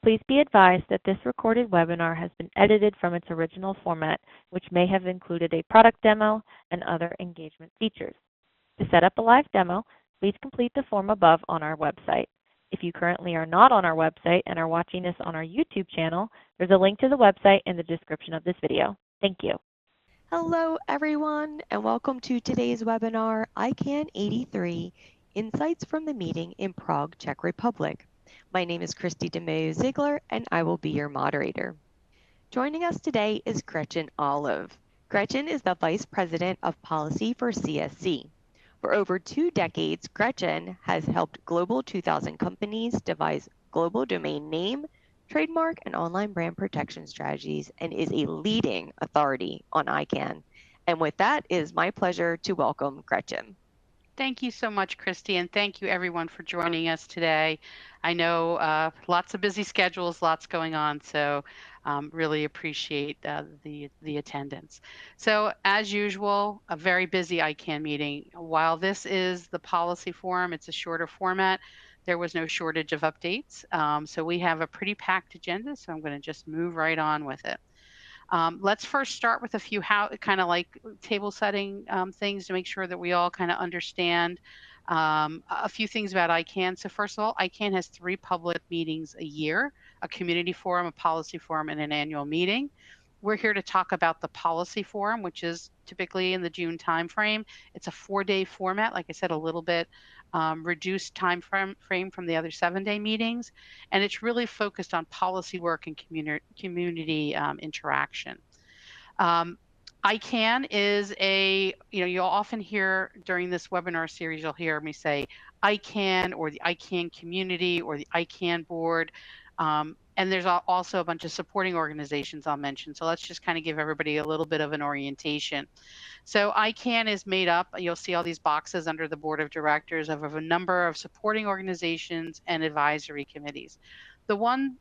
Please be advised that this recorded webinar has been edited from its original format, which may have included a product demo and other engagement features. To set up a live demo, please complete the form above on our website. If you currently are not on our website and are watching this on our YouTube channel, there's a link to the website in the description of this video. Thank you. Hello, everyone, and welcome to today's webinar, ICANN 83, Insights from the Meeting in Prague, Czech Republic. My name is Christy DeMeo-Ziegler, and I will be your moderator. Joining us today is Gretchen Olive. Gretchen is the Vice President of Policy for CSC. For over 2 decades, Gretchen has helped Global 2000 companies devise global domain name, trademark, and online brand protection strategies, and is a leading authority on ICANN. And with that, it is my pleasure to welcome Gretchen. Thank you so much, Christy, and thank you everyone for joining us today. I know lots of busy schedules, lots going on, so really appreciate the attendance. So as usual, a very busy ICANN meeting. While this is the policy forum, it's a shorter format. There was no shortage of updates. So we have a pretty packed agenda, so I'm going to just move right on with it. Let's first start with a few kind of like table setting things to make sure that we all kind of understand a few things about ICANN. So first of all, ICANN has 3 public meetings a year: a community forum, a policy forum, and an annual meeting. We're here to talk about the policy forum, which is typically in the June timeframe. It's a 4-day format, like I said, a little bit reduced time frame from the other 7-day meetings, and it's really focused on policy work and community interaction. ICANN is you'll often hear during this webinar series, you'll hear me say ICANN or the ICANN community or the ICANN board. And there's also a bunch of supporting organizations I'll mention. So let's just kind of give everybody a little bit of an orientation. So ICANN is made up, you'll see all these boxes under the board of directors of a number of supporting organizations and advisory committees. The one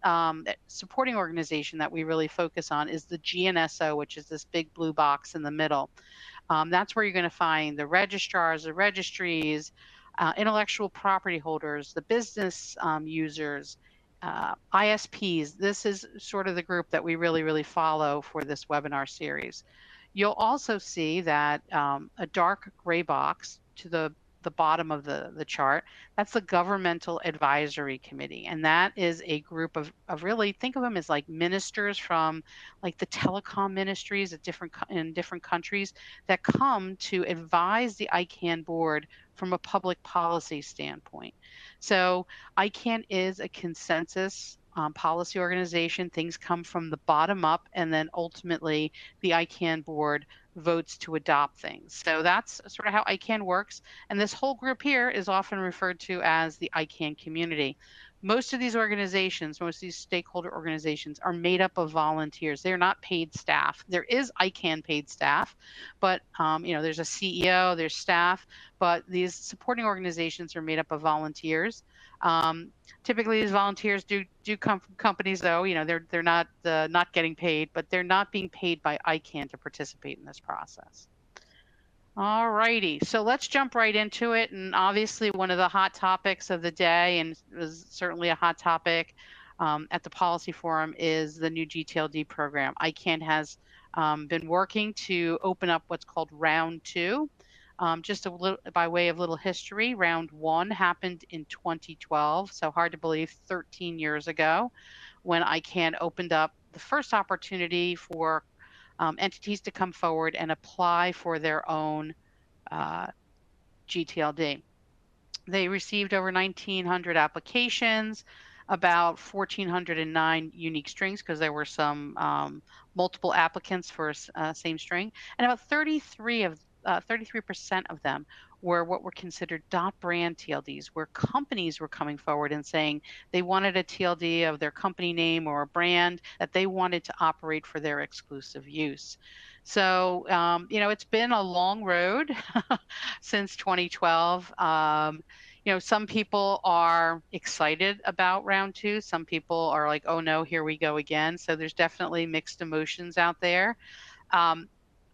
supporting organization that we really focus on is the GNSO, which is this big blue box in the middle. That's where you're going to find the registrars, the registries, intellectual property holders, the business users, ISPs. This is sort of the group that we really follow for this webinar series. You'll also see that a dark gray box to the bottom of the chart, that's the Governmental Advisory Committee. And that is a group of really, think of them as like ministers from like the telecom ministries in different countries that come to advise the ICANN board from a public policy standpoint. So ICANN is a consensus policy organization. Things come from the bottom up, and then ultimately the ICANN board votes to adopt things. So that's sort of how ICANN works. And this whole group here is often referred to as the ICANN community. Most of these organizations, most of these stakeholder organizations are made up of volunteers. They're not paid staff. There is ICANN paid staff, but there's a CEO, there's staff, but these supporting organizations are made up of volunteers. Typically, these volunteers do come from companies, though. They're not not getting paid, but they're not being paid by ICANN to participate in this process. All righty, so let's jump right into it. And obviously, one of the hot topics of the day, and it was certainly a hot topic at the policy forum, is the new gTLD program. ICANN has been working to open up what's called round 2. Just a little by way of little history, round 1 happened in 2012, so hard to believe, 13 years ago, when ICANN opened up the first opportunity for entities to come forward and apply for their own gTLD. They received over 1,900 applications, about 1,409 unique strings, because there were some multiple applicants for same string, and about 33% of them were what were considered .brand TLDs, where companies were coming forward and saying they wanted a TLD of their company name or a brand that they wanted to operate for their exclusive use. So, it's been a long road since 2012. Some people are excited about round 2. Some people are like, oh no, here we go again. So there's definitely mixed emotions out there.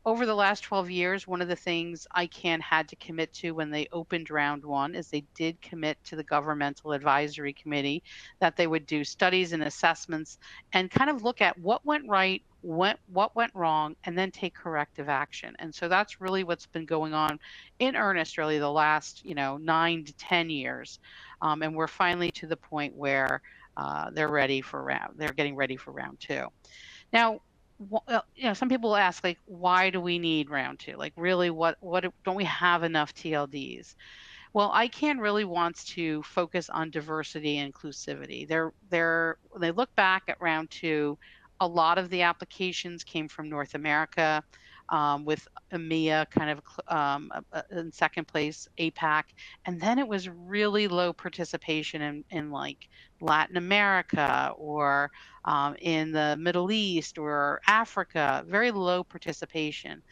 over the last 12 years, one of the things ICANN had to commit to when they opened round one is they did commit to the governmental advisory committee that they would do studies and assessments and kind of look at what went right, what went wrong, and then take corrective action. And so that's really what's been going on in earnest, really, the last 9 to 10 years. And we're finally to the point where they're getting ready for round two. Now, some people ask, like, why do we need round two? Like, really, what don't we have enough TLDs? Well, ICANN really wants to focus on diversity and inclusivity. When they look back at round two, a lot of the applications came from North America, with EMEA kind of in second place, APAC, and then it was really low participation in like Latin America or in the Middle East or Africa. Very low participation.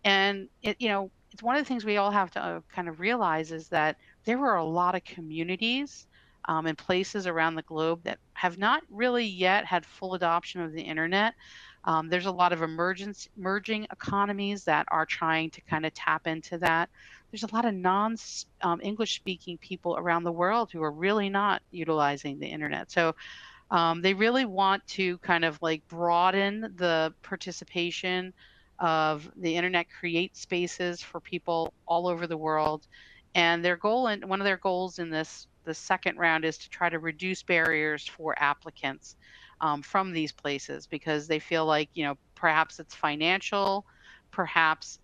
And it's one of the things we all have to kind of realize is that there were a lot of communities and places around the globe that have not really yet had full adoption of the internet. There's a lot of emerging economies that are trying to kind of tap into that. There's a lot of non-English speaking people around the world who are really not utilizing the internet. So they really want to kind of like broaden the participation of the internet, create spaces for people all over the world. And one of their goals in the second round is to try to reduce barriers for applicants from these places, because they feel like, perhaps it's financial, perhaps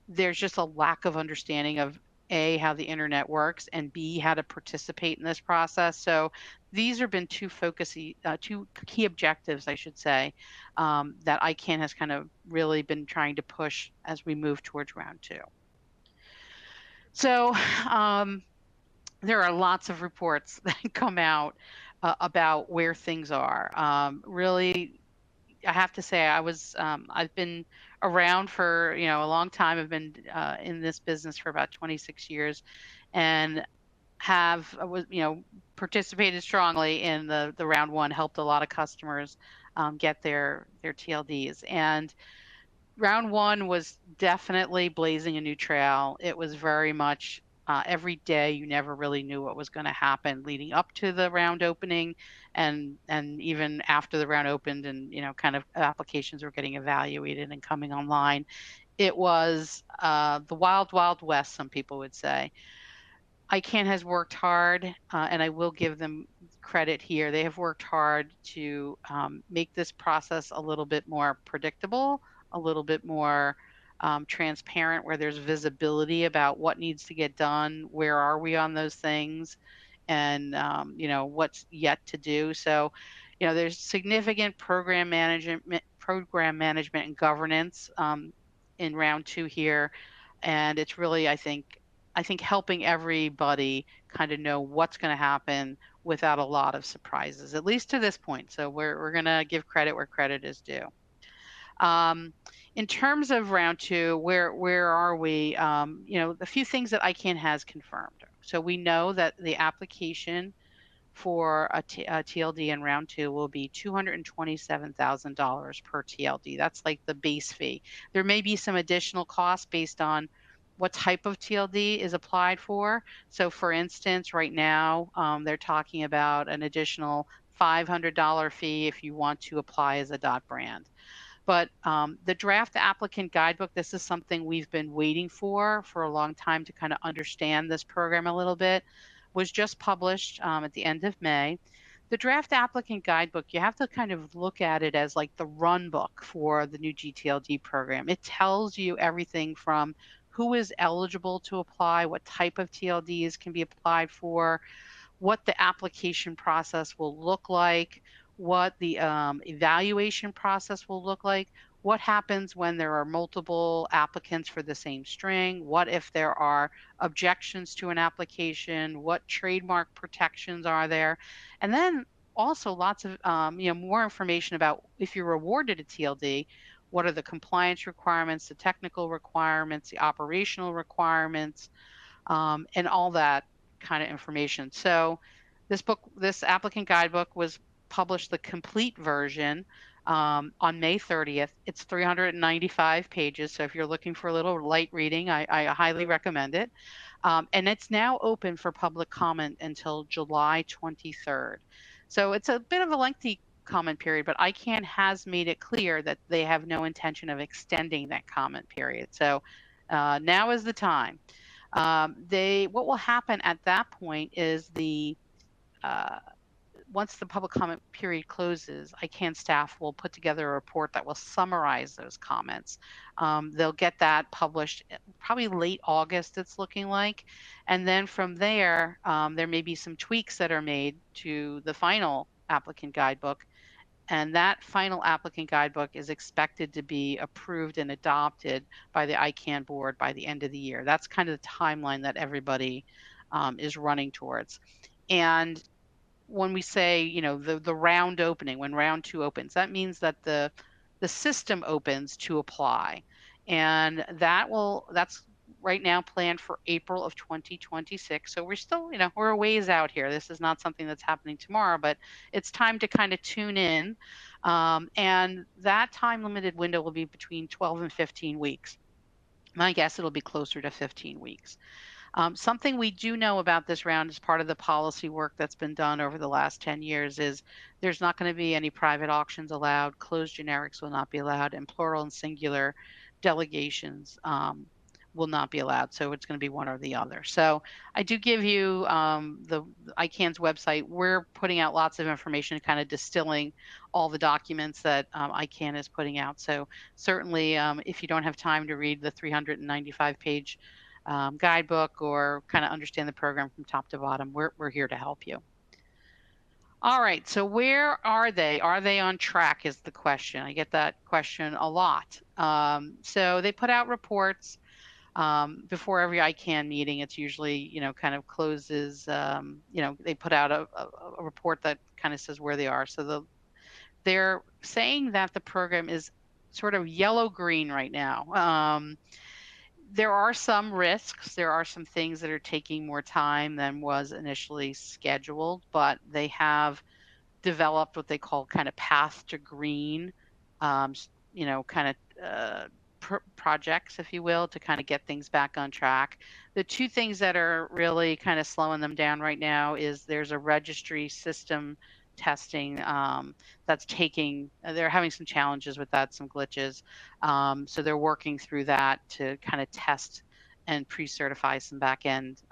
there's just a lack of understanding of A, how the internet works, and B, how to participate in this process. So these have been two key objectives, I should say, that ICANN has kind of really been trying to push as we move towards round two. So there are lots of reports that come out about where things are. Really, I have to say, I've been around for a long time. I've been in this business for about 26 years, and participated strongly in the round one, helped a lot of customers get their TLDs. And round one was definitely blazing a new trail. It was very much every day you never really knew what was going to happen leading up to the round opening, and even after the round opened, and kind of applications were getting evaluated and coming online. It was the wild west, some people would say. ICANN has worked hard, and I will give them credit here. They have worked hard to make this process a little bit more predictable, a little bit more transparent, where there's visibility about what needs to get done, where are we on those things, and what's yet to do. So, there's significant program management, and governance in round two here, and it's really, I think helping everybody kind of know what's going to happen without a lot of surprises, at least to this point. So we're going to give credit where credit is due. In terms of round two, where are we? The few things that ICANN has confirmed. So we know that the application for a TLD in round two will be $227,000 per TLD. That's like the base fee. There may be some additional costs based on what type of TLD is applied for. So for instance, right now, they're talking about an additional $500 fee if you want to apply as a .brand. But the draft applicant guidebook, this is something we've been waiting for a long time to kind of understand this program a little bit, was just published at the end of May. The draft applicant guidebook, you have to kind of look at it as like the run book for the new gTLD program. It tells you everything from who is eligible to apply, what type of TLDs can be applied for, what the application process will look like, what the evaluation process will look like, what happens when there are multiple applicants for the same string, what if there are objections to an application, what trademark protections are there, and then also lots of more information about if you're awarded a TLD, what are the compliance requirements, the technical requirements, the operational requirements, and all that kind of information. So this applicant guidebook was published, the complete version, on May 30th. It's 395 pages, so if you're looking for a little light reading, I highly recommend it. And it's now open for public comment until July 23rd. So it's a bit of a lengthy comment period, but ICANN has made it clear that they have no intention of extending that comment period. So now is the time. What will happen at that point is once the public comment period closes, ICANN staff will put together a report that will summarize those comments. They'll get that published probably late August, it's looking like. And then from there, there may be some tweaks that are made to the final applicant guidebook. And that final applicant guidebook is expected to be approved and adopted by the ICANN board by the end of the year. That's kind of the timeline that everybody is running towards. And when we say, the round opening, when round 2 opens, that means that the system opens to apply. And that's right now planned for April of 2026. So we're still, we're a ways out here. This is not something that's happening tomorrow, but it's time to kind of tune in. And that time limited window will be between 12 and 15 weeks. My guess it'll be closer to 15 weeks. Something we do know about this round as part of the policy work that's been done over the last 10 years is there's not going to be any private auctions allowed, closed generics will not be allowed, and plural and singular delegations will not be allowed. So it's going to be one or the other. So I do give you the ICANN's website. We're putting out lots of information, kind of distilling all the documents that ICANN is putting out. So certainly if you don't have time to read the 395-page guidebook or kind of understand the program from top to bottom, we're here to help you. All right, so where are they? Are they on track is the question. I get that question a lot. So they put out reports before every ICANN meeting. It's usually, kind of closes, they put out a report that kind of says where they are. So they're saying that the program is sort of yellow-green right now. There are some risks. There are some things that are taking more time than was initially scheduled, but they have developed what they call kind of path to green, kind of projects, if you will, to kind of get things back on track. The two things that are really kind of slowing them down right now is there's a registry system testing they're having some challenges with that, some glitches. So they're working through that to kind of test and pre-certify some back-end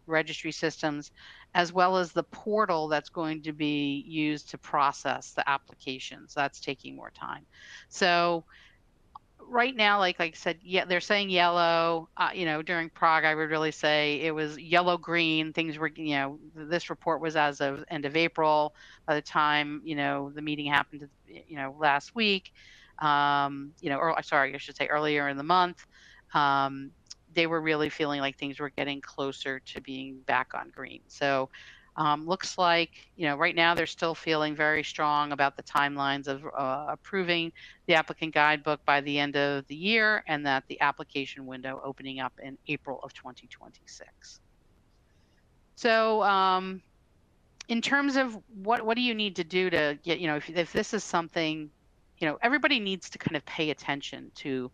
registry systems, as well as the portal that's going to be used to process the applications. That's taking more time. So right now, like I said, yeah, they're saying yellow. During Prague, I would really say it was yellow-green. Things were, this report was as of end of April. By the time, the meeting happened, last week, or sorry, I should say earlier in the month, they were really feeling like things were getting closer to being back on green. So looks like, right now they're still feeling very strong about the timelines of approving the applicant guidebook by the end of the year, and that the application window opening up in April of 2026. So in terms of what do you need to do to get, if this is something, everybody needs to kind of pay attention to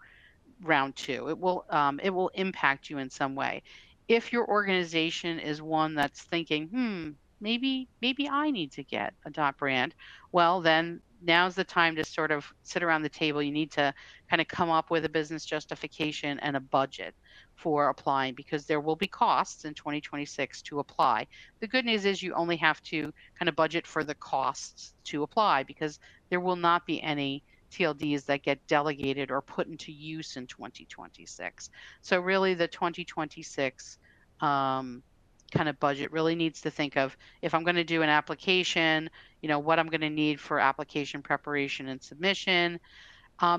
round 2. It will impact you in some way. If your organization is one that's thinking, maybe I need to get a .brand, well, then now's the time to sort of sit around the table. You need to kind of come up with a business justification and a budget for applying, because there will be costs in 2026 to apply. The good news is you only have to kind of budget for the costs to apply, because there will not be any TLDs that get delegated or put into use in 2026. So really the 2026 kind of budget really needs to think of, if I'm going to do an application, what I'm going to need for application preparation and submission.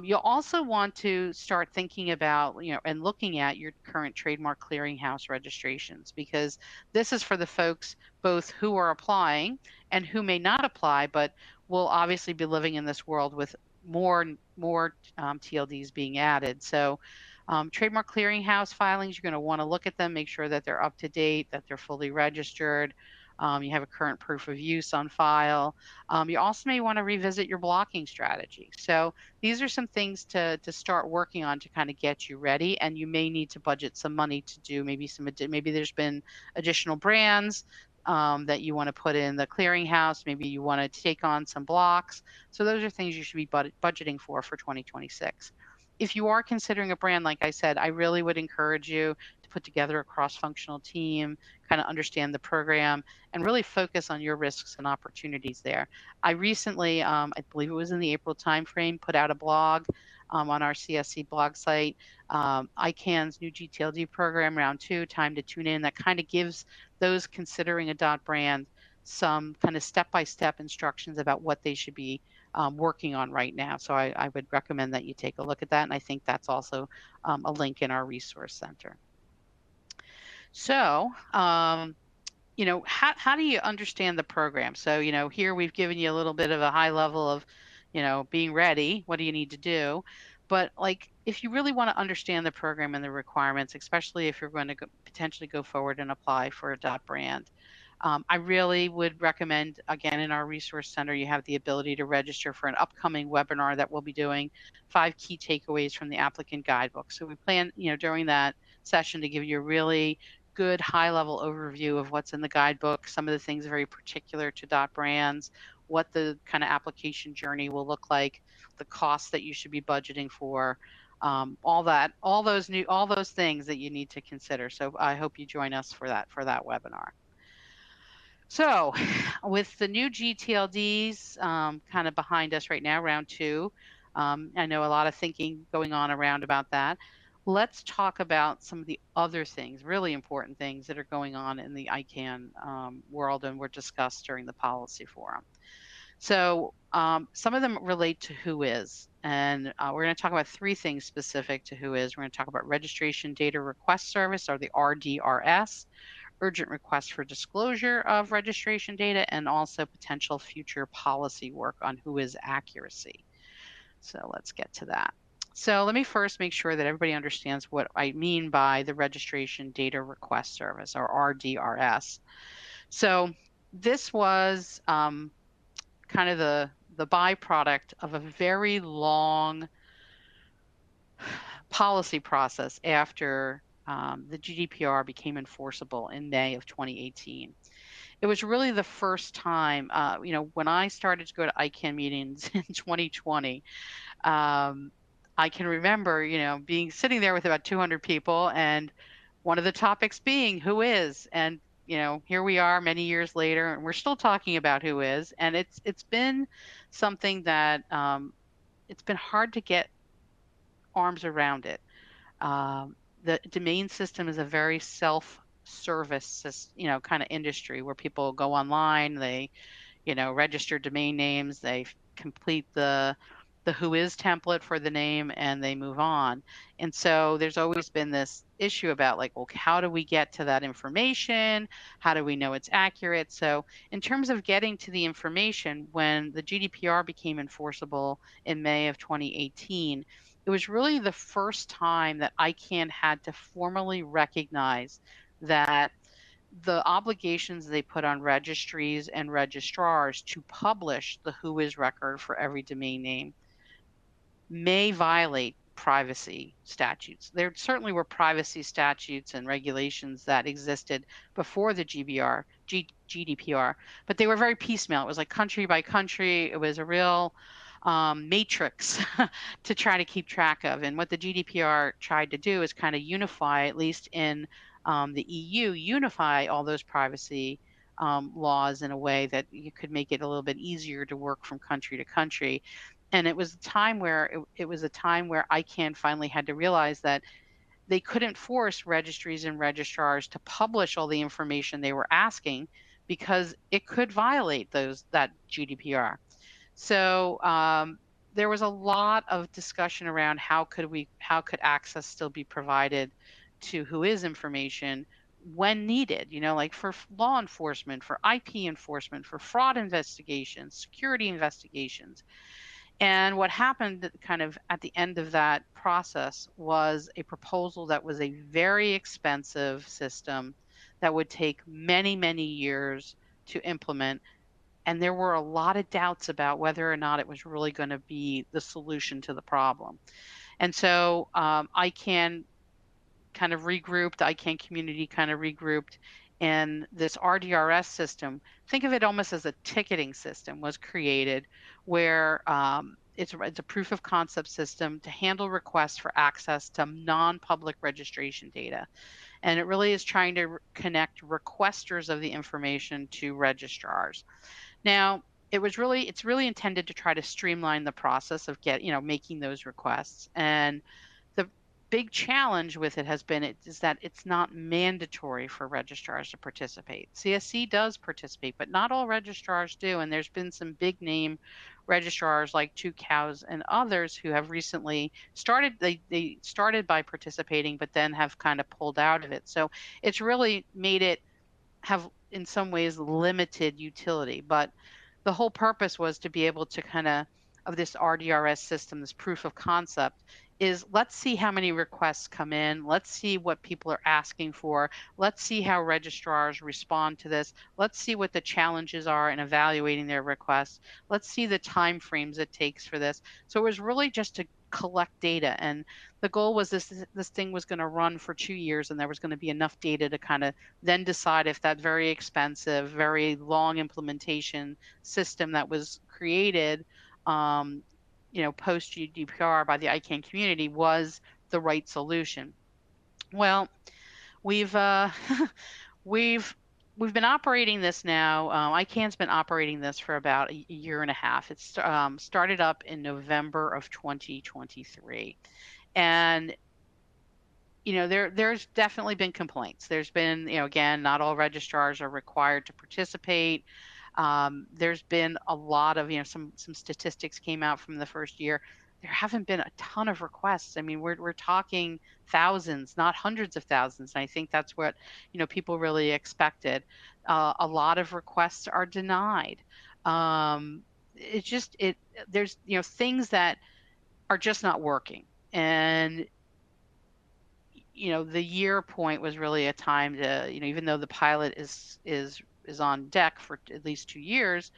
You'll also want to start thinking about, and looking at your current trademark clearinghouse registrations, because this is for the folks both who are applying and who may not apply, but will obviously be living in this world with more TLDs being added. So trademark clearinghouse filings, you're going to want to look at them, make sure that they're up to date, that they're fully registered. You have a current proof of use on file. You also may want to revisit your blocking strategy. So these are some things to start working on to kind of get you ready, and you may need to budget some money to do maybe there's been additional brands that you want to put in the clearinghouse. Maybe you want to take on some blocks. So those are things you should be budgeting for 2026. If you are considering a brand, like I said, I really would encourage you to put together a cross-functional team, kind of understand the program, and really focus on your risks and opportunities there. I recently, I believe it was in the April timeframe, put out a blog on our CSC blog site, ICANN's new gTLD program, round 2, time to tune in, that kind of gives those considering a .brand some kind of step-by-step instructions about what they should be working on right now. So I would recommend that you take a look at that. And I think that's also a link in our resource center. So, how do you understand the program? So, here we've given you a little bit of a high level of, being ready. What do you need to do? But if you really want to understand the program and the requirements, especially if you're going to potentially go forward and apply for a .brand, I really would recommend, again, in our resource center, you have the ability to register for an upcoming webinar that we'll be doing, 5 key takeaways from the applicant guidebook. So we plan, during that session to give you a really good high-level overview of what's in the guidebook, some of the things very particular to .brands, what the kind of application journey will look like, the costs that you should be budgeting for, all those things that you need to consider. So I hope you join us for that webinar. So with the new gTLDs kind of behind us right now, round 2, I know a lot of thinking going on around about that. Let's talk about some of the other things, really important things that are going on in the ICANN world and were discussed during the policy forum. So some of them relate to WHOIS, and we're going to talk about 3 things specific to WHOIS. We're going to talk about Registration Data Request Service, or the RDRS, urgent request for disclosure of registration data, and also potential future policy work on WHOIS accuracy. So let's get to that. So let me first make sure that everybody understands what I mean by the Registration Data Request Service, or RDRS. So this was kind of the byproduct of a very long policy process after the GDPR became enforceable in May of 2018. It was really the first time, when I started to go to ICANN meetings in 2020, I can remember, sitting there with about 200 people, and one of the topics being WHOIS. And, here we are many years later, and we're still talking about WHOIS. And it's been something that it's been hard to get arms around it. The domain system is a very self-service, kind of industry where people go online, they, register domain names, they complete the WHOIS template for the name, and they move on. And so there's always been this issue about well, how do we get to that information? How do we know it's accurate? So in terms of getting to the information, when the GDPR became enforceable in May of 2018, it was really the first time that ICANN had to formally recognize that the obligations they put on registries and registrars to publish the WHOIS record for every domain name may violate privacy statutes. There certainly were privacy statutes and regulations that existed before the GDPR, but they were very piecemeal. It was like country by country. It was a real matrix to try to keep track of. And what the GDPR tried to do is kind of unify, at least in the EU, unify all those privacy laws in a way that you could make it a little bit easier to work from country to country. And it was a time where ICANN finally had to realize that they couldn't force registries and registrars to publish all the information they were asking, because it could violate that GDPR. So there was a lot of discussion around how could access still be provided to WHOIS information when needed, like for law enforcement, for IP enforcement, for fraud investigations, security investigations. And what happened kind of at the end of that process was a proposal that was a very expensive system that would take many, many years to implement. And there were a lot of doubts about whether or not it was really going to be the solution to the problem. And so ICANN kind of regrouped, the ICANN community kind of regrouped, and this RDRS system, think of it almost as a ticketing system, was created where it's a proof of concept system to handle requests for access to non-public registration data. And it really is trying to connect requesters of the information to registrars. Now, it's really intended to try to streamline the process of making those requests. And the big challenge with it has been is that it's not mandatory for registrars to participate. CSC does participate, but not all registrars do. And there's been some big name registrars like Two Cows and others who have recently started. They started by participating, but then have kind of pulled out of it. So it's really made it have in some ways limited utility, but the whole purpose was to be able to of this RDRS system, this proof of concept, is let's see how many requests come in. Let's see what people are asking for. Let's see how registrars respond to this. Let's see what the challenges are in evaluating their requests. Let's see the time frames it takes for this. So it was really just to collect data, and the goal was this thing was going to run for 2 years, and there was going to be enough data to kind of then decide if that very expensive, very long implementation system that was created post GDPR by the ICANN community was the right solution. Well, we've we've been operating this now. ICANN's been operating this for about a year and a half. It's started up in November of 2023, and there's definitely been complaints. There's been, again, not all registrars are required to participate. There's been a lot of, some statistics came out from the first year. There haven't been a ton of requests. I mean, we're talking thousands, not hundreds of thousands. And I think that's what, people really expected. A lot of requests are denied. There's, things that are just not working. And the year point was really a time to, even though the pilot is on deck for at least 2 years,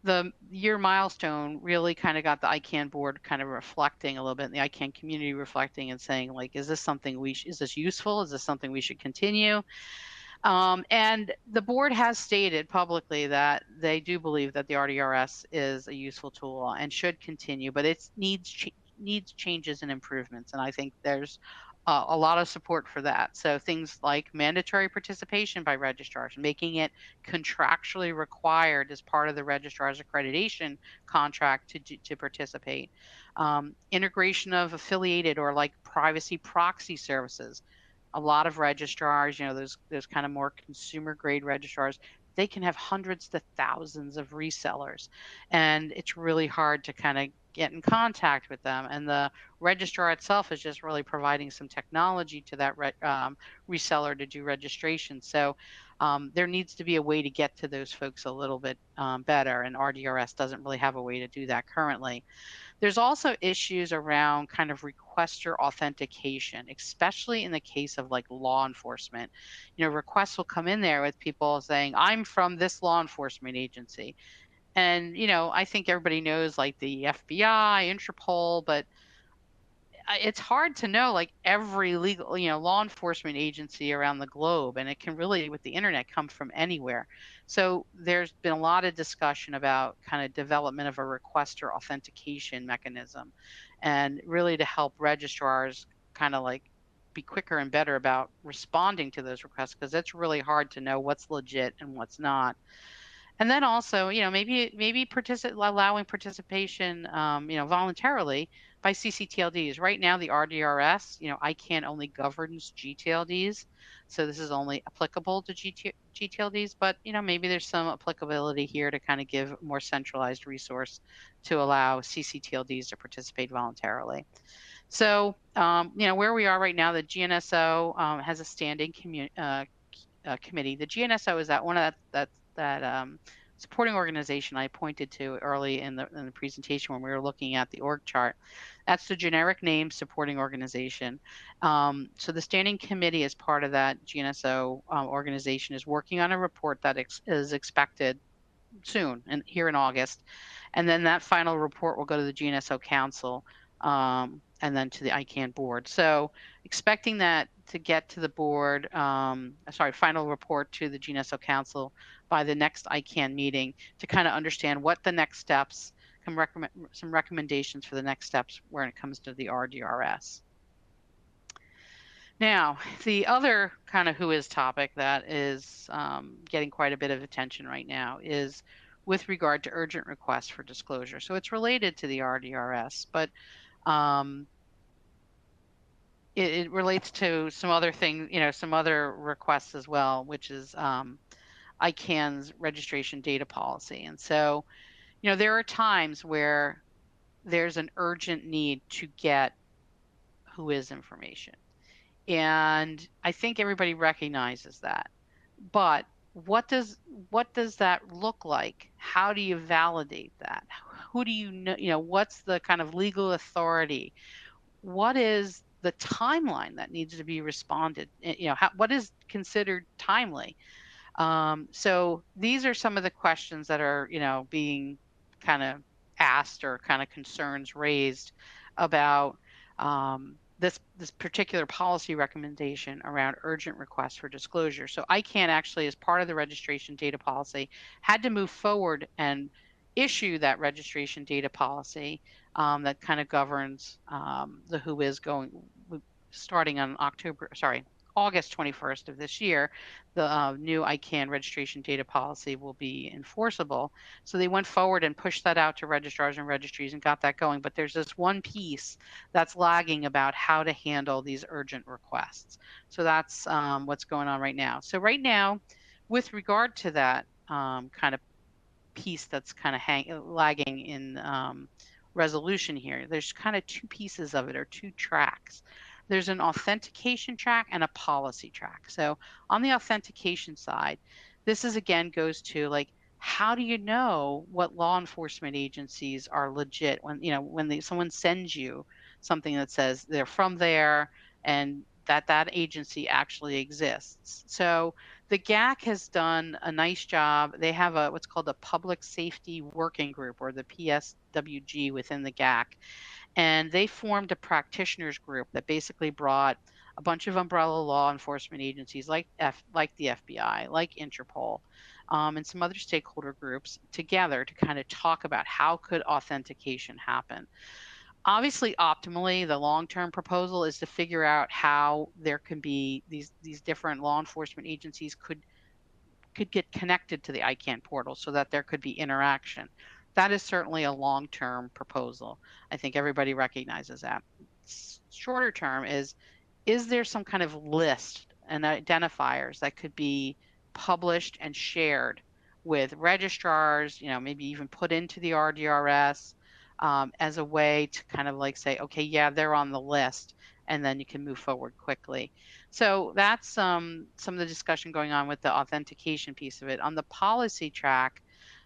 the year milestone really kind of got the ICANN board kind of reflecting a little bit, and the ICANN community reflecting and saying, like, is this something is this useful? Is this something we should continue? And the board has stated publicly that they do believe that the RDRS is a useful tool and should continue, but it needs changes and improvements. And I think there's a lot of support for that. So things like mandatory participation by registrars, making it contractually required as part of the registrar's accreditation contract to participate. Integration of affiliated or like privacy proxy services. A lot of registrars, those kind of more consumer grade registrars, they can have hundreds to thousands of resellers, and it's really hard to kind of get in contact with them. And the registrar itself is just really providing some technology to that reseller to do registration. So there needs to be a way to get to those folks a little bit better, and RDRS doesn't really have a way to do that currently. There's also issues around kind of requester authentication, especially in the case of like law enforcement. Requests will come in there with people saying, I'm from this law enforcement agency. And, I think everybody knows like the FBI, Interpol, but it's hard to know like every legal, law enforcement agency around the globe. And it can really, with the internet, come from anywhere. So there's been a lot of discussion about kind of development of a requester authentication mechanism, and really to help registrars kind of like be quicker and better about responding to those requests, because it's really hard to know what's legit and what's not. And then also, maybe allowing participation, voluntarily by CCTLDs. Right now, the RDRS, ICANN only governs gTLDs, so this is only applicable to gTLDs. But maybe there's some applicability here to kind of give a more centralized resource to allow CCTLDs to participate voluntarily. So, where we are right now, the GNSO has a standing committee. The GNSO is that one of that supporting organization I pointed to early in the presentation when we were looking at the org chart. That's the generic name, supporting organization. So the standing committee, as part of that GNSO organization, is working on a report that is expected soon, and here in August, and then that final report will go to the GNSO Council, and then to the ICANN board. So expecting that to get to the board, final report to the GNSO Council by the next ICANN meeting, to kind of understand what the next steps, some recommendations for the next steps when it comes to the RDRS. Now, the other kind of WHOIS topic that is getting quite a bit of attention right now is with regard to urgent requests for disclosure. So it's related to the RDRS, but it relates to some other things, some other requests as well, which is ICANN's registration data policy. And so, there are times where there's an urgent need to get WHOIS information. And I think everybody recognizes that. But what does that look like? How do you validate that? Who do you know, what's the kind of legal authority? What is the timeline that needs to be responded? What is considered timely? So these are some of the questions that are, being kind of asked, or kind of concerns raised about this particular policy recommendation around urgent requests for disclosure. So ICANN actually, as part of the registration data policy, had to move forward and issue that registration data policy that kind of governs the WHOIS starting on August 21st of this year. The new ICANN registration data policy will be enforceable. So they went forward and pushed that out to registrars and registries and got that going. But there's this one piece that's lagging about how to handle these urgent requests. So that's what's going on right now. So right now, with regard to that kind of piece that's kind of lagging in resolution here, there's kind of two pieces of it, or two tracks. There's an authentication track and a policy track. So on the authentication side, this is again goes to like, how do you know what law enforcement agencies are legit when someone sends you something that says they're from there and that agency actually exists. So the GAC has done a nice job. They have what's called a Public Safety Working Group, or the PSWG, within the GAC. And they formed a practitioners group that basically brought a bunch of umbrella law enforcement agencies like the FBI, like Interpol, and some other stakeholder groups together to kind of talk about how could authentication happen. Obviously, optimally, the long-term proposal is to figure out how there can be these different law enforcement agencies could get connected to the ICANN portal so that there could be interaction. That is certainly a long-term proposal. I think everybody recognizes that. Shorter term is there some kind of list and identifiers that could be published and shared with registrars, maybe even put into the RDRS as a way to kind of like say, okay, yeah, they're on the list, and then you can move forward quickly. So that's some of the discussion going on with the authentication piece of it. On the policy track,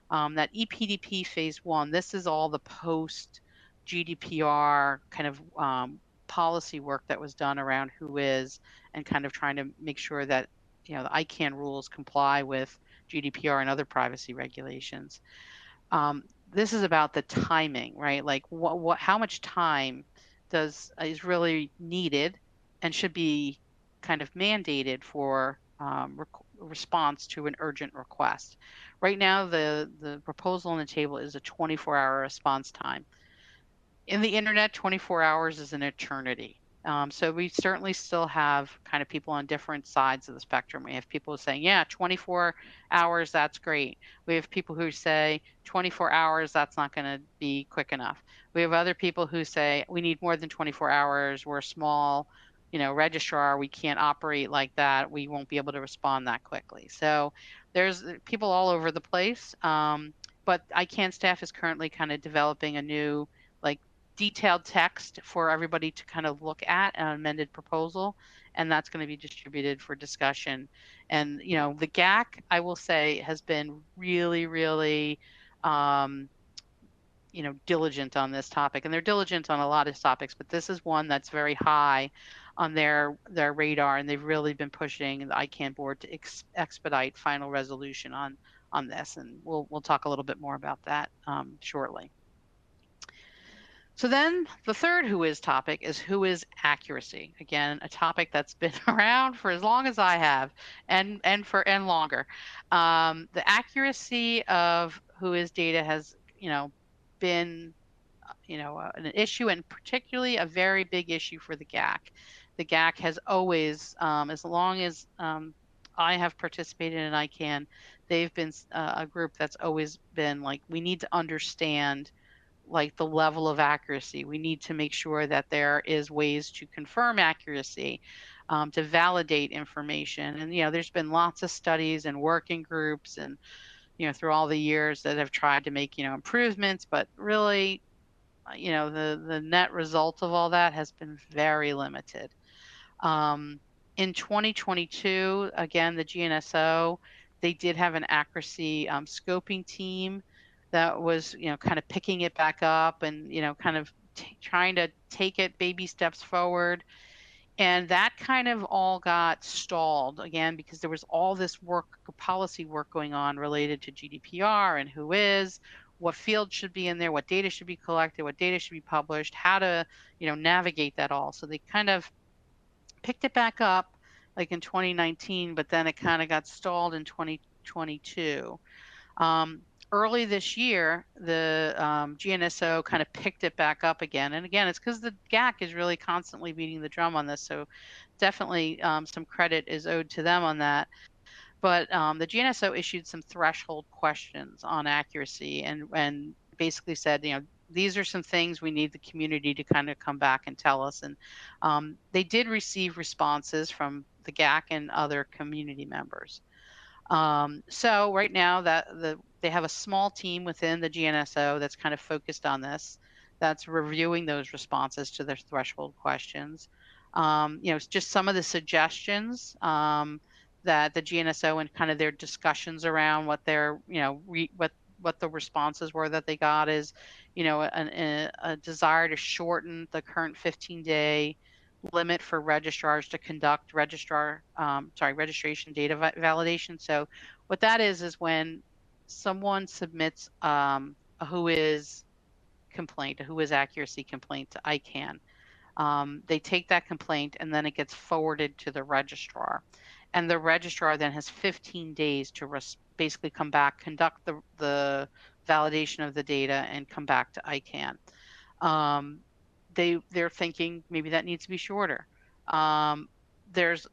that EPDP phase 1, this is all the post GDPR kind of policy work that was done around WHOIS and kind of trying to make sure that the ICANN rules comply with GDPR and other privacy regulations. This is about the timing, right? Like how much time is really needed and should be kind of mandated for response to an urgent request. Right now, the proposal on the table is a 24-hour response time. In the internet, 24 hours is an eternity. So we certainly still have kind of people on different sides of the spectrum. We have people saying, yeah, 24 hours, that's great. We have people who say 24 hours, that's not going to be quick enough. We have other people who say we need more than 24 hours. We're small, registrar, we can't operate like that. We won't be able to respond that quickly. So there's people all over the place. But ICANN staff is currently kind of developing a new detailed text for everybody to kind of look at, an amended proposal, and that's going to be distributed for discussion. And, the GAC, I will say, has been really, really, diligent on this topic, and they're diligent on a lot of topics, but this is one that's very high on their radar, and they've really been pushing the ICANN board to expedite final resolution on this, and we'll talk a little bit more about that shortly. So then the third who is topic is who is accuracy. Again, a topic that's been around for as long as I have and longer. The accuracy of who is data has, been, an issue, and particularly a very big issue for the GAC. The GAC has always, as long as I have participated in ICANN, they've been a group that's always been like, we need to understand like the level of accuracy. We need to make sure that there is ways to confirm accuracy, to validate information. And, there's been lots of studies and working groups and, through all the years that have tried to make, improvements, but really, the net result of all that has been very limited. In 2022, again, the GNSO, they did have an accuracy scoping team that was, kind of picking it back up and, kind of trying to take it baby steps forward. And that kind of all got stalled again, because there was all this policy work going on related to GDPR and who is, what fields should be in there, what data should be collected, what data should be published, how to, navigate that all. So they kind of picked it back up like in 2019, but then it kind of got stalled in 2022. Early this year, the GNSO kind of picked it back up again. And again, it's because the GAC is really constantly beating the drum on this. So definitely some credit is owed to them on that. But the GNSO issued some threshold questions on accuracy and basically said, these are some things we need the community to kind of come back and tell us. And they did receive responses from the GAC and other community members. So right now they have a small team within the GNSO that's kind of focused on this, that's reviewing those responses to their threshold questions. It's just some of the suggestions that the GNSO and kind of their discussions around what their, what the responses were that they got is, a desire to shorten the current 15-day limit for registrars to conduct registration data validation. So what that is when someone submits a who is complaint, a who is accuracy complaint to ICANN, they take that complaint and then it gets forwarded to the registrar. And the registrar then has 15 days to basically come back, conduct the validation of the data and come back to ICANN. They're thinking maybe that needs to be shorter. There's,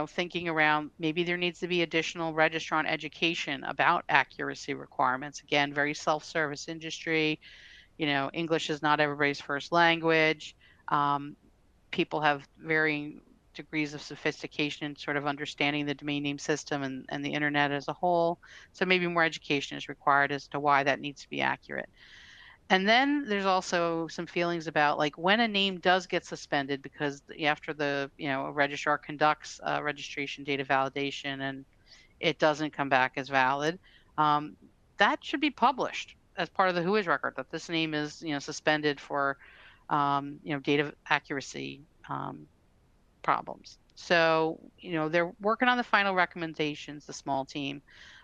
thinking around maybe there needs to be additional registrant education about accuracy requirements. Again, very self-service industry. English is not everybody's first language. People have varying degrees of sophistication and sort of understanding the domain name system and the internet as a whole. So maybe more education is required as to why that needs to be accurate. And then there's also some feelings about like when a name does get suspended because after the, a registrar conducts registration data validation and it doesn't come back as valid, that should be published as part of the who is record, that this name is, suspended for, data accuracy problems. So, they're working on the final recommendations, the small team.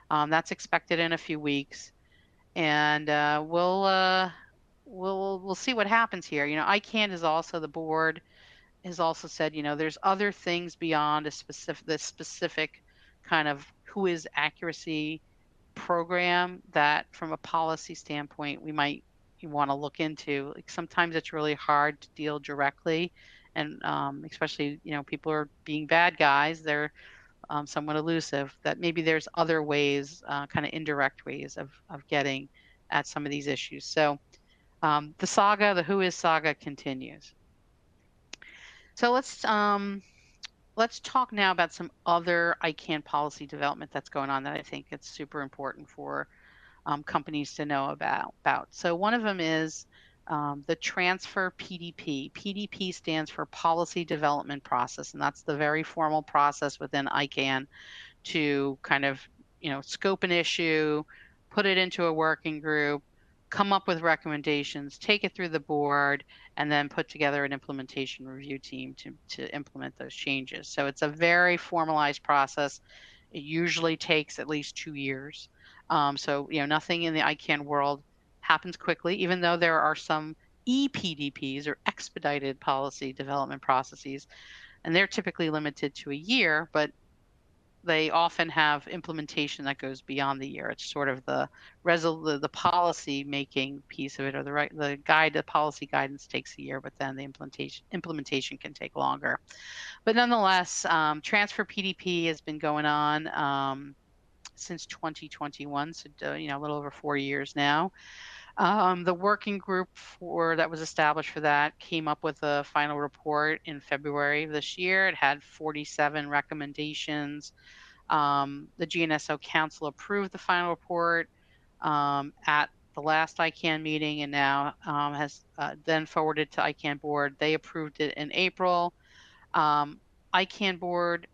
That's expected in a few weeks. And we'll see what happens here. ICANN is also, the board has also said, there's other things beyond the specific kind of who is accuracy program that from a policy standpoint we might want to look into. Like sometimes it's really hard to deal directly, and especially people are being bad guys. They're somewhat elusive. That maybe there's other ways, kind of indirect ways of getting at some of these issues. So the who is saga continues. So let's talk now about some other ICANN policy development that's going on that I think it's super important for companies to know about. So one of them is the transfer PDP. PDP stands for Policy Development Process, and that's the very formal process within ICANN to kind of, scope an issue, put it into a working group, come up with recommendations, take it through the board, and then put together an implementation review team to implement those changes. So it's a very formalized process. It usually takes at least 2 years. So, nothing in the ICANN world happens quickly, even though there are some EPDPs or expedited policy development processes, and they're typically limited to a year, but they often have implementation that goes beyond the year. It's sort of the policy making piece of it, or the policy guidance takes a year, but then the implementation can take longer. But nonetheless, transfer PDP has been going on since 2021, so a little over 4 years now. The working group that was established for that came up with a final report in February of this year. It had 47 recommendations. The GNSO Council approved the final report at the last ICANN meeting, and now has then forwarded to ICANN board. They approved it in April. ICANN board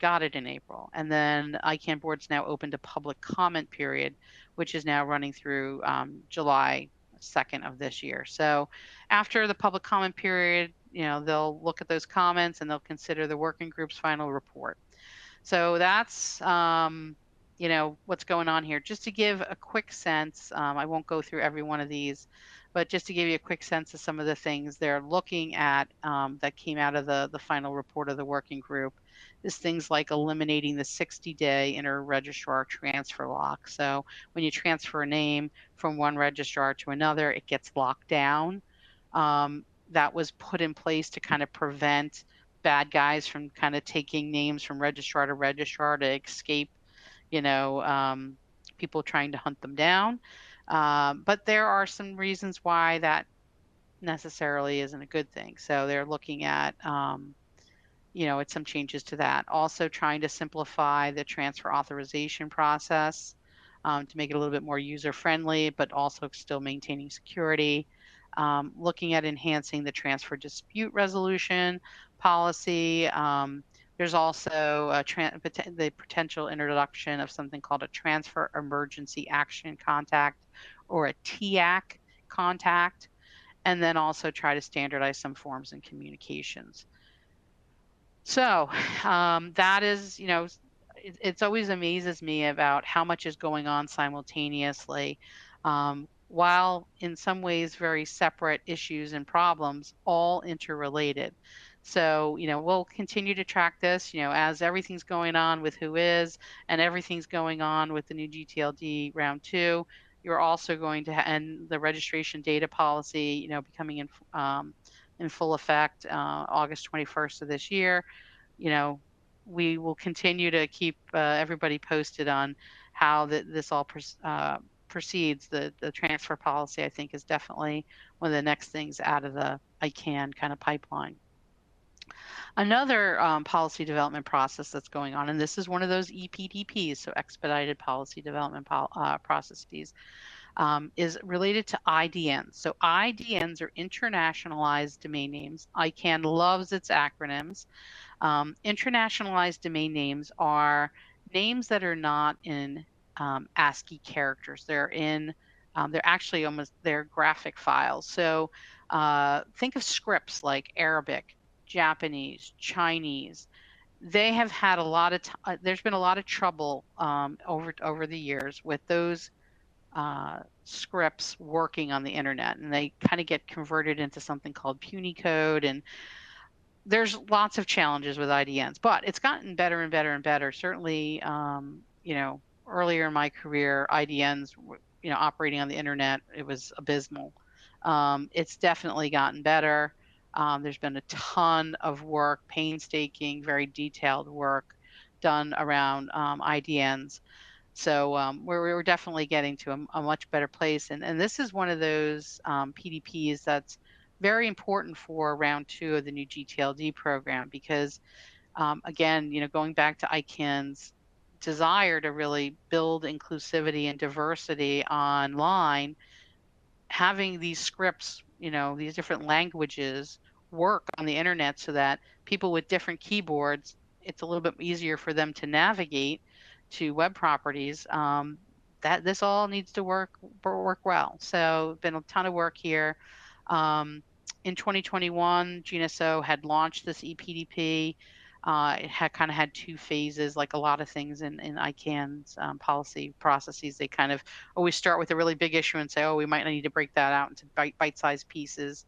got it in April, and then ICANN board's now opened a public comment period, which is now running through July 2nd of this year. So after the public comment period, they'll look at those comments and they'll consider the working group's final report. So that's what's going on here. Just to give a quick sense, I won't go through every one of these, but just to give you a quick sense of some of the things they're looking at that came out of the final report of the working group is things like eliminating the 60-day inter-registrar transfer lock. So when you transfer a name from one registrar to another, it gets locked down. That was put in place to kind of prevent bad guys from kind of taking names from registrar to registrar to escape, people trying to hunt them down. But there are some reasons why that necessarily isn't a good thing. So they're looking at, at some changes to that. Also trying to simplify the transfer authorization process to make it a little bit more user-friendly, but also still maintaining security. Looking at enhancing the transfer dispute resolution policy. There's also the potential introduction of something called a transfer emergency action contact, or a TAC contact, and then also try to standardize some forms and communications. So that is, it's always amazes me about how much is going on simultaneously. While in some ways very separate issues and problems, all interrelated. So, we'll continue to track this, as everything's going on with WHOIS and everything's going on with the new gTLD round 2. You're also going to, and the registration data policy, becoming in full effect August 21st of this year. We will continue to keep everybody posted on how this all proceeds. The transfer policy, I think, is definitely one of the next things out of the ICANN kind of pipeline. Another policy development process that's going on, and this is one of those EPDPs, so expedited policy development processes, is related to IDNs. So IDNs are internationalized domain names. ICANN loves its acronyms. Internationalized domain names are names that are not in ASCII characters. They're actually they're graphic files. So think of scripts like Arabic, Japanese, Chinese. They have had there's been a lot of trouble over the years with those scripts working on the internet, and they kind of get converted into something called puny code, and there's lots of challenges with IDNs, but it's gotten better and better and better. Certainly, earlier in my career, IDNs, operating on the internet, it was abysmal. It's definitely gotten better. There's been a ton of work, painstaking, very detailed work done around IDNs. So we're definitely getting to a much better place. And this is one of those PDPs that's very important for round 2 of the new gTLD program, because again, going back to ICANN's desire to really build inclusivity and diversity online, having these scripts, these different languages work on the internet so that people with different keyboards, it's a little bit easier for them to navigate to web properties. That this all needs to work well. So been a ton of work here. In 2021, GNSO had launched this ePDP. It had kind of had two phases, like a lot of things in ICANN's policy processes. They kind of always start with a really big issue and say, oh, we might need to break that out into bite-sized pieces.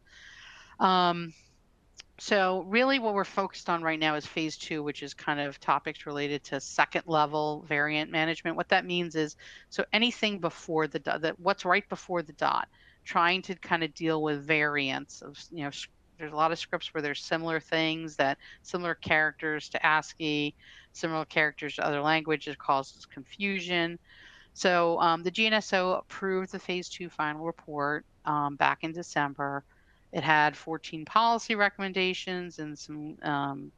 So really what we're focused on right now is phase 2, which is kind of topics related to second level variant management. What that means is, so anything before the dot, what's right before the dot, trying to kind of deal with variants of, there's a lot of scripts where there's similar things, that similar characters to ASCII, similar characters to other languages, causes confusion. So the GNSO approved the phase 2 final report back in December. It had 14 policy recommendations and some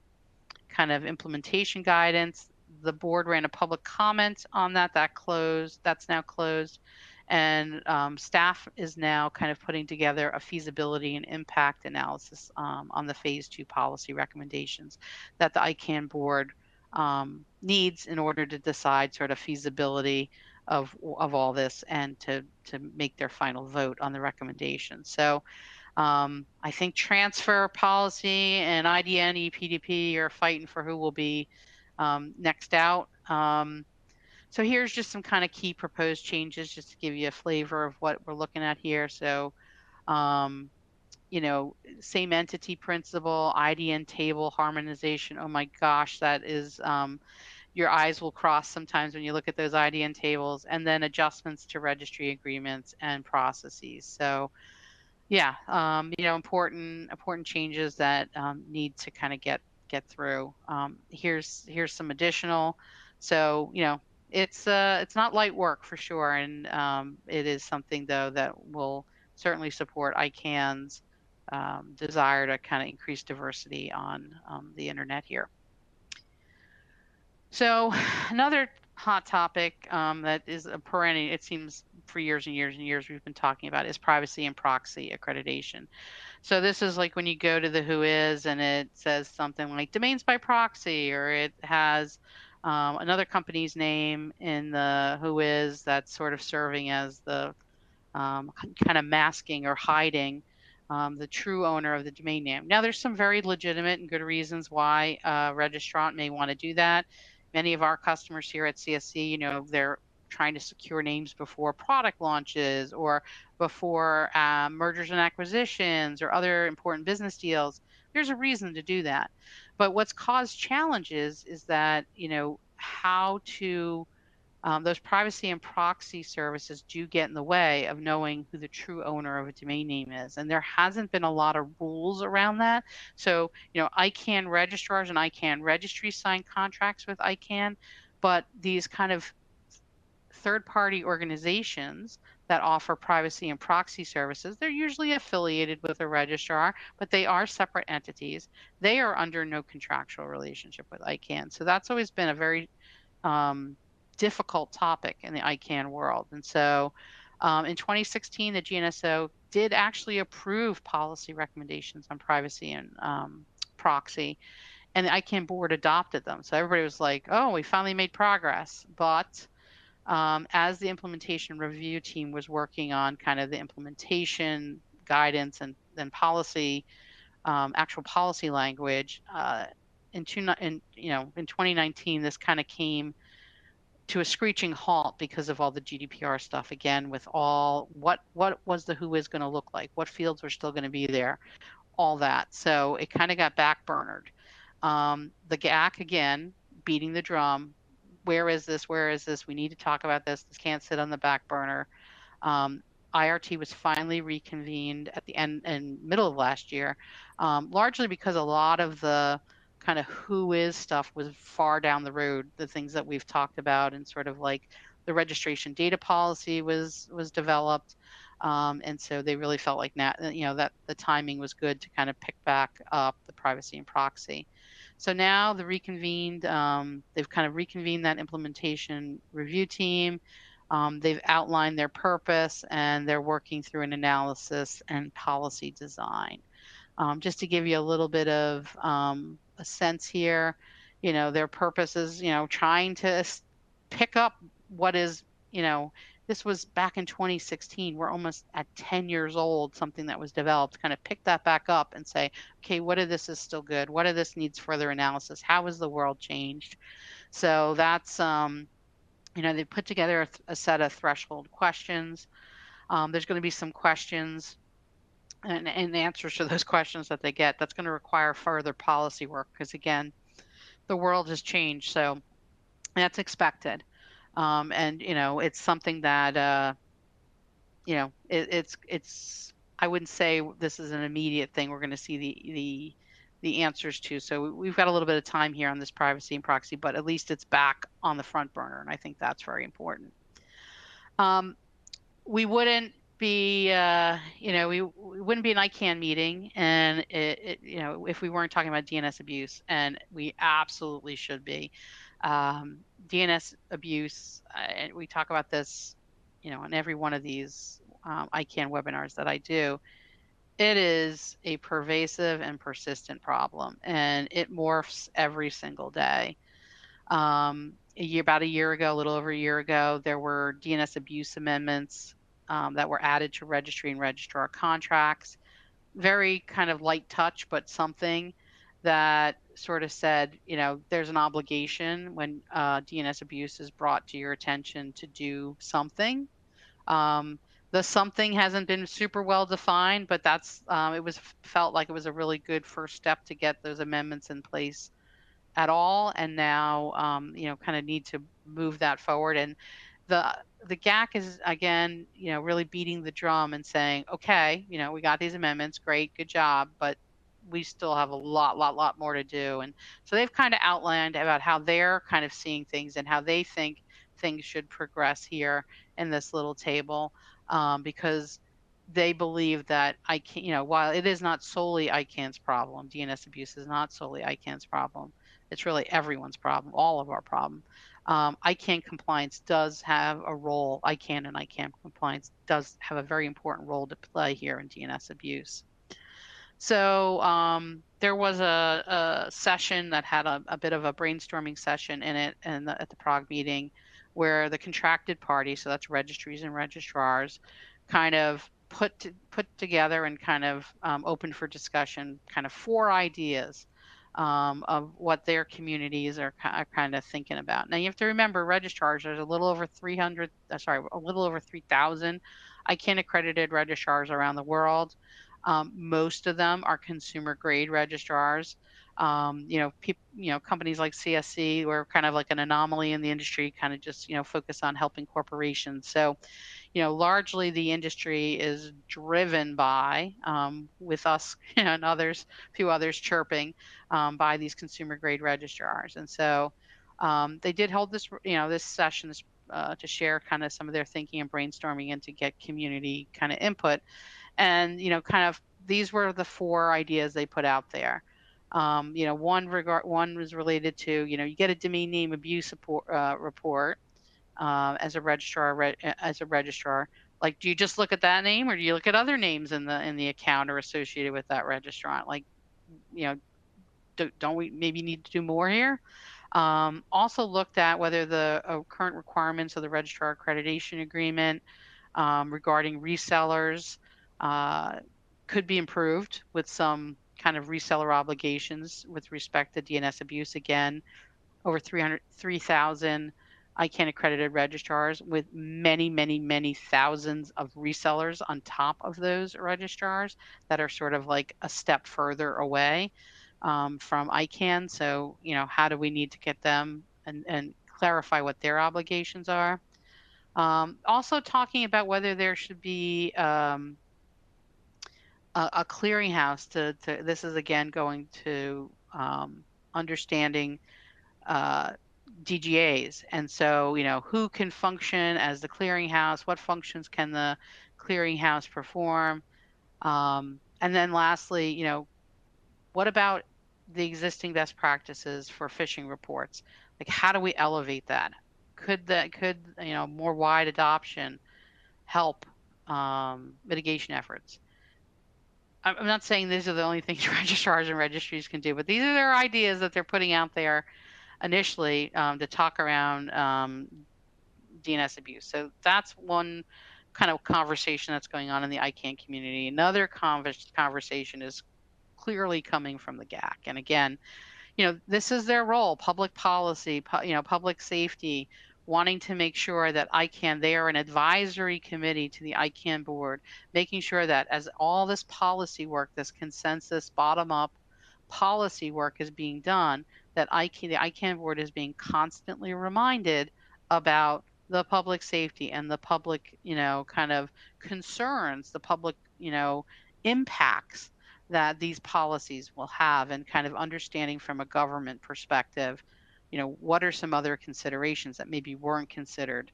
kind of implementation guidance. The board ran a public comment on that. That's now closed. And staff is now kind of putting together a feasibility and impact analysis on the phase 2 policy recommendations that the ICANN board needs in order to decide sort of feasibility of all this and to make their final vote on the recommendation. So I think transfer policy and IDN ePDP are fighting for who will be next out. So here's just some kind of key proposed changes, just to give you a flavor of what we're looking at here. So, same entity principle, IDN table harmonization. Oh my gosh, that is, your eyes will cross sometimes when you look at those IDN tables, and then adjustments to registry agreements and processes. So, yeah, important changes that need to kind of get through. Here's some additional. So it's not light work for sure, and it is something though that will certainly support ICANN's desire to kind of increase diversity on the internet here. So another hot topic that is a perennial, it seems for years and years and years we've been talking about, is privacy and proxy accreditation. So this is like when you go to the WHOIS and it says something like domains by proxy, or it has another company's name in the WHOIS that's sort of serving as the kind of masking or hiding the true owner of the domain name. Now, there's some very legitimate and good reasons why a registrant may want to do that. Many of our customers here at CSC, they're trying to secure names before product launches or before mergers and acquisitions or other important business deals. There's a reason to do that. But what's caused challenges is that, how to those privacy and proxy services do get in the way of knowing who the true owner of a domain name is. And there hasn't been a lot of rules around that. So, ICANN registrars and ICANN registries sign contracts with ICANN, but these kind of third-party organizations that offer privacy and proxy services, they're usually affiliated with a registrar, but they are separate entities. They are under no contractual relationship with ICANN. So that's always been a very difficult topic in the ICANN world. And so in 2016, the GNSO did actually approve policy recommendations on privacy and proxy, and the ICANN board adopted them. So everybody was like, oh, we finally made progress. But as the implementation review team was working on kind of the implementation guidance and then policy, actual policy language, in 2019, this kind of came to a screeching halt because of all the GDPR stuff, again, with all what was the WHOIS going to look like, what fields were still going to be there, all that. So it kind of got backburnered. The GAC, again, beating the drum. Where is this? We need to talk about this. This can't sit on the back burner. IRT was finally reconvened at the end and middle of last year, largely because a lot of the kind of WHOIS stuff was far down the road, the things that we've talked about, and sort of like the registration data policy was developed. And so they really felt like that the timing was good to kind of pick back up the privacy and proxy. So now they've kind of reconvened that implementation review team. They've outlined their purpose, and they're working through an analysis and policy design. Just to give you a little bit of a sense here, their purpose is, trying to pick up what is, this was back in 2016. We're almost at 10 years old, something that was developed, kind of pick that back up and say, okay, what of this is still good? What of this needs further analysis? How has the world changed? So that's, they put together a set of threshold questions. There's going to be some questions and answers to those questions that they get. That's going to require further policy work because, again, the world has changed. So that's expected. And, it's something that, it's, I wouldn't say this is an immediate thing we're going to see the answers to. So we've got a little bit of time here on this privacy and proxy, but at least it's back on the front burner. And I think that's very important. We wouldn't be, we wouldn't be an ICANN meeting, and if we weren't talking about DNS abuse, and we absolutely should be. DNS abuse, and we talk about this, on every one of these ICANN webinars that I do. It is a pervasive and persistent problem, and it morphs every single day. About a year ago, a little over a year ago, there were DNS abuse amendments that were added to registry and registrar contracts. Very kind of light touch, but something that sort of said, there's an obligation when DNS abuse is brought to your attention to do something. The something hasn't been super well defined, but that's felt like it was a really good first step to get those amendments in place at all. And now, kind of need to move that forward. And the GAC is, again, really beating the drum and saying, okay, we got these amendments, great, good job, but we still have a lot more to do. And so they've kind of outlined about how they're kind of seeing things and how they think things should progress here in this little table, because they believe that ICANN, while it is not solely ICANN's problem, DNS abuse is not solely ICANN's problem. It's really everyone's problem, all of our problem. ICANN compliance does have a role. ICANN and ICANN compliance does have a very important role to play here in DNS abuse. So there was a session that had a bit of a brainstorming session in it, and at the Prague meeting, where the contracted party, so that's registries and registrars, kind of put together and kind of open for discussion, kind of 4 ideas of what their communities are kind of thinking about. Now you have to remember, registrars, there's a little over 3,000 ICANN accredited registrars around the world. Most of them are consumer grade registrars. Companies like CSC were kind of like an anomaly in the industry, kind of just, focus on helping corporations. So, largely the industry is driven by, with us and others, a few others chirping, by these consumer grade registrars. And so they did hold this, this session to share kind of some of their thinking and brainstorming and to get community kind of input. And, kind of these were the 4 ideas they put out there. One was related to, you get a domain name abuse report as a registrar. Like, do you just look at that name, or do you look at other names in the account or associated with that registrant? Like, don't we maybe need to do more here? Also looked at whether the current requirements of the registrar accreditation agreement regarding resellers could be improved with some kind of reseller obligations with respect to DNS abuse. Again, over 3,000 ICANN accredited registrars with many thousands of resellers on top of those registrars that are sort of like a step further away from ICANN. So, how do we need to get them and clarify what their obligations are? Also talking about whether there should be a clearinghouse to this is again going to understanding DGAs. And so, who can function as the clearinghouse? What functions can the clearinghouse perform? And then lastly, what about the existing best practices for phishing reports? Like, how do we elevate that? could more wide adoption help mitigation efforts? I'm not saying these are the only things registrars and registries can do, but these are their ideas that they're putting out there initially to talk around DNS abuse. So that's one kind of conversation that's going on in the ICANN community. Another conversation is clearly coming from the GAC. And again, this is their role, public policy, public safety, wanting to make sure that ICANN, they are an advisory committee to the ICANN board, making sure that as all this policy work, this consensus bottom-up policy work is being done, that the ICANN board is being constantly reminded about the public safety and the public, kind of concerns, the public, impacts that these policies will have, and kind of understanding from a government perspective, what are some other considerations that maybe weren't considered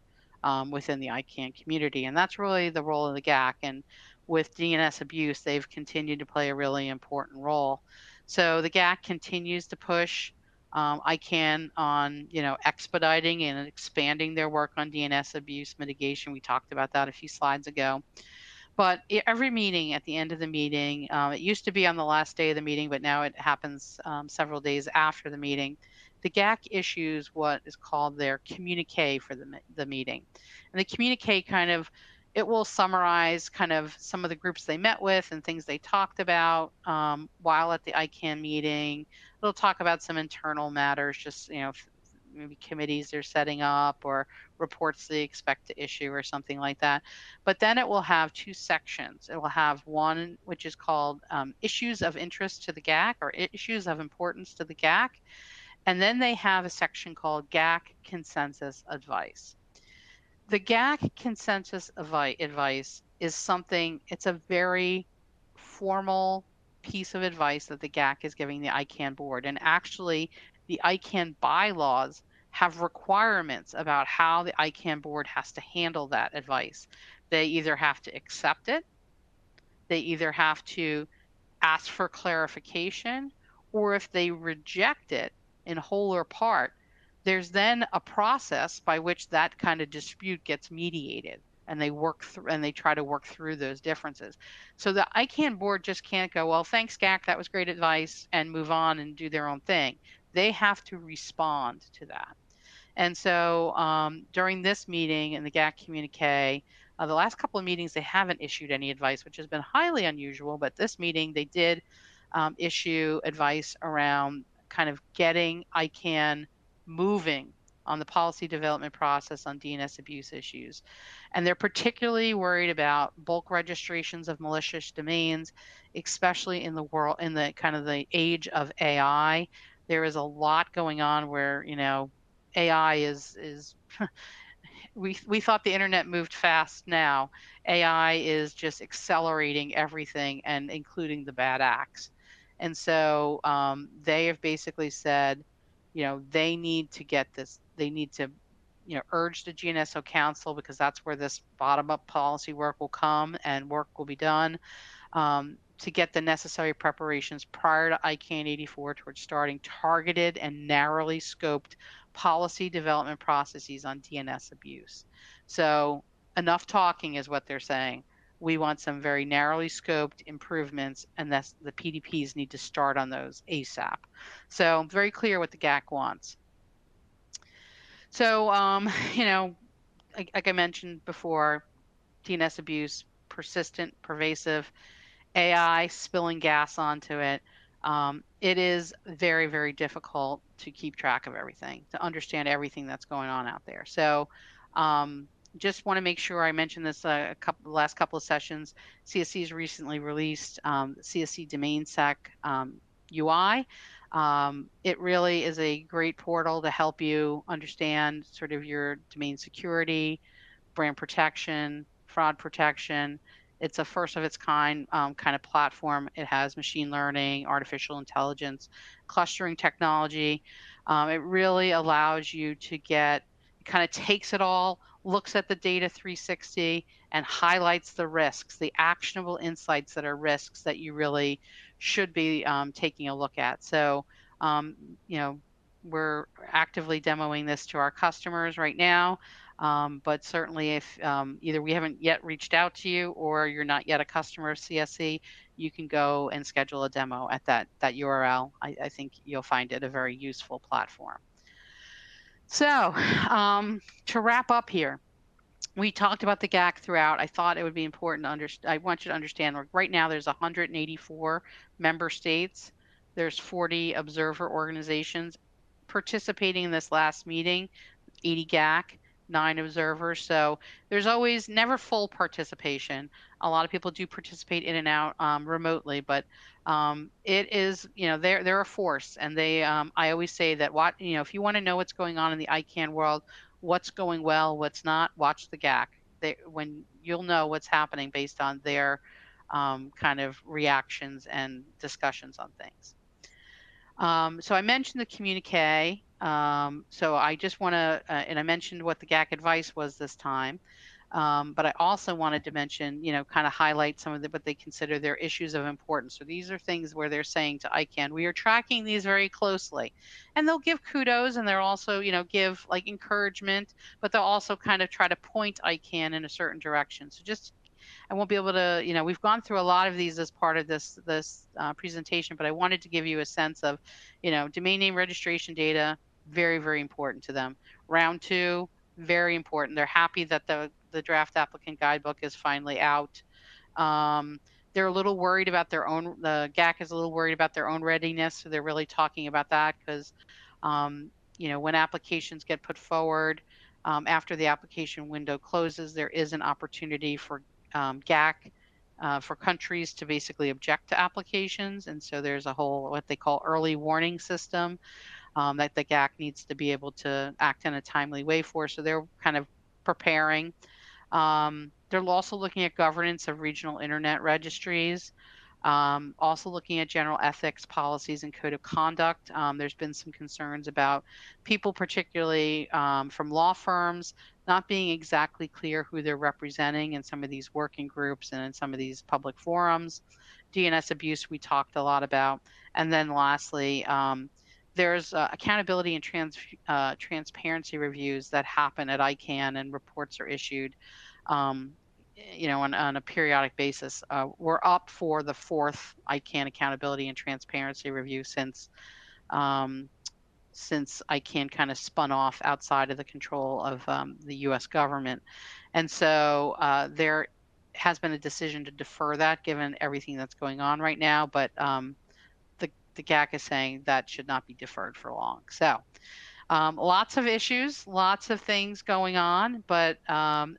within the ICANN community. And that's really the role of the GAC. And with DNS abuse, they've continued to play a really important role. So the GAC continues to push ICANN on, expediting and expanding their work on DNS abuse mitigation. We talked about that a few slides ago. But every meeting, at the end of the meeting, it used to be on the last day of the meeting, but now it happens several days after the meeting. The GAC issues what is called their communique for the meeting. And the communique it will summarize kind of some of the groups they met with and things they talked about while at the ICANN meeting. It'll talk about some internal matters, just, maybe committees they're setting up or reports they expect to issue or something like that. But then it will have two sections. It will have one which is called issues of interest to the GAC, or issues of importance to the GAC. And then they have a section called GAC consensus advice. The GAC consensus advice is something, it's a very formal piece of advice that the GAC is giving the ICANN board. And actually, the ICANN bylaws have requirements about how the ICANN board has to handle that advice. They either have to accept it, they either have to ask for clarification, or if they reject it in whole or part, there's then a process by which that kind of dispute gets mediated, and they work through, and they try to work through those differences. So the ICANN board just can't go, well, thanks, GAC, that was great advice, and move on and do their own thing. They have to respond to that. And so during this meeting in the GAC communique, the last couple of meetings, they haven't issued any advice, which has been highly unusual. But this meeting, they did issue advice around kind of getting ICANN moving on the policy development process on DNS abuse issues. And they're particularly worried about bulk registrations of malicious domains, especially in the kind of the age of AI. There is a lot going on where, AI is we thought the internet moved fast. Now AI is just accelerating everything, and including the bad acts. And so they have basically said, they need to get this. They need to, urge the GNSO Council, because that's where this bottom-up policy work will come and work will be done, to get the necessary preparations prior to ICANN 84 towards starting targeted and narrowly scoped policy development processes on DNS abuse. So enough talking is what they're saying. We want some very narrowly scoped improvements, and that's the PDPs need to start on those ASAP. So very clear what the GAC wants. So, like I mentioned before, DNS abuse, persistent, pervasive, AI spilling gas onto it. It is very, very difficult to keep track of everything, to understand everything that's going on out there. So just want to make sure I mentioned this the last couple of sessions. CSC has recently released CSC Domain Sec UI. It really is a great portal to help you understand sort of your domain security, brand protection, fraud protection. It's a first of its kind kind of platform. It has machine learning, artificial intelligence, clustering technology. It really allows you to kind of takes it all, looks at the data 360, and highlights the risks, the actionable insights that are risks that you really should be taking a look at. So, we're actively demoing this to our customers right now. But certainly if either we haven't yet reached out to you or you're not yet a customer of CSE, you can go and schedule a demo at that URL. I think you'll find it a very useful platform. So to wrap up here, we talked about the GAC throughout. I thought it would be important to understand. I want you to understand right now there's 184 member states. There's 40 observer organizations participating in this last meeting, 80 GAC, 9 observers. So there's always never full participation. A lot of people do participate in and out remotely, but it is, they're a force. And they, I always say that if you want to know what's going on in the ICANN world, what's going well, what's not, watch the GAC. When you'll know what's happening based on their kind of reactions and discussions on things. So I mentioned the communique. So I just want to, and I mentioned what the GAC advice was this time. But I also wanted to mention, kind of highlight some of what they consider their issues of importance. So these are things where they're saying to ICANN, we are tracking these very closely. And they'll give kudos and they'll also, give like encouragement, but they'll also kind of try to point ICANN in a certain direction. So I won't be able to, we've gone through a lot of these as part of this presentation, but I wanted to give you a sense of, domain name registration data, very, very important to them. Round 2, very important. They're happy that the draft applicant guidebook is finally out. They're a little worried about the GAC is a little worried about their own readiness. So they're really talking about that because, when applications get put forward, after the application window closes, there is an opportunity for GAC for countries to basically object to applications. And so there's a whole, what they call early warning system that the GAC needs to be able to act in a timely way for. So they're kind of preparing. They're also looking at governance of regional internet registries. Also looking at general ethics policies and code of conduct. There's been some concerns about people, particularly from law firms, not being exactly clear who they're representing in some of these working groups and in some of these public forums. DNS abuse we talked a lot about. And then lastly, there's accountability and transparency reviews that happen at ICANN, and reports are issued on a periodic basis. We're up for the 4th ICANN accountability and transparency review since ICANN kind of spun off outside of the control of the US government. And so there has been a decision to defer that given everything that's going on right now, but the GAC is saying that should not be deferred for long. So lots of issues, lots of things going on, but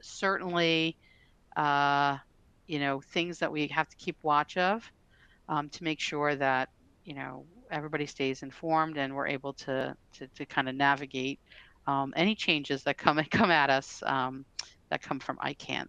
certainly things that we have to keep watch of to make sure that, everybody stays informed and we're able to kind of navigate any changes that come at us that come from ICANN.